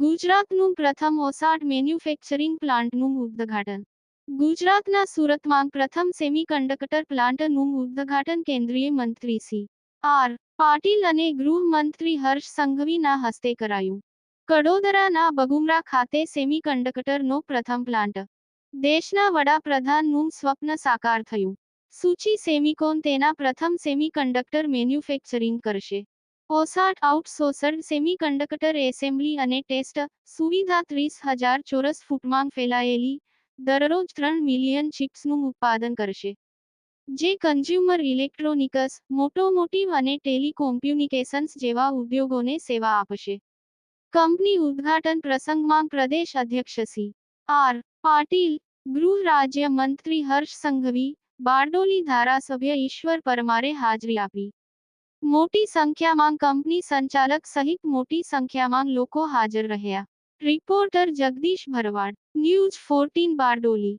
ગુજરાતનું પ્રથમ ઓસાડ મેન્યુફેક્ચરિંગ પ્લાન્ટનું ઉદ્ઘાટન. ગુજરાતના સુરતમાં પ્રથમ સેમિકન્ડક્ટર પ્લાન્ટનું ઉદ્ઘાટન કેન્દ્રીય મંત્રી સી. આર. પાટીલ અને ગૃહમંત્રી હર્ષ સંઘવીના હસ્તે કરાયું. કડોદરાના બગુમરા ખાતે સેમિકન્ડક્ટરનો પ્રથમ પ્લાન્ટ. દેશના વડાપ્રધાનનું સ્વપ્ન સાકાર થયું. સુચી સેમિકોન તેના પ્રથમ સેમિકન્ડક્ટર મેન્યુફેક્ચરિંગ કરશે. ઓસાડ આઉટસોર્સ્ડ સેમિકન્ડક્ટર એસેમ્બલી અને ટેસ્ટ સુવિધા 30,000 ચોરસ ફૂટમાં ફેલાયેલી દરરોજ 3 મિલિયન ચિપ્સનું ઉત્પાદન કરશે. જે કન્ઝ્યુમર ઇલેક્ટ્રોનિક્સ, મોટોમોટિવ અને ટેલિકોમ્યુનિકેશન્સ જેવા ઉદ્યોગોને સેવા આપશે. કંપની ઉદ્ઘાટન પ્રસંગમાં પ્રદેશ અધ્યક્ષ સી. આર. પાટીલ, ગૃહ રાજ્ય મંત્રી હર્ષ સંઘવી, બારડોલી ધારાસભ્ય ઈશ્વર પરમારે હાજરી આપી. મોટી સંખ્યામાં કંપની સંચાલક સહિત મોટી સંખ્યામાં લોકો હાજર રહ્યા. રિપોર્ટર જગદીશ ભરવાડ, ન્યૂઝ 14 બારડોલી.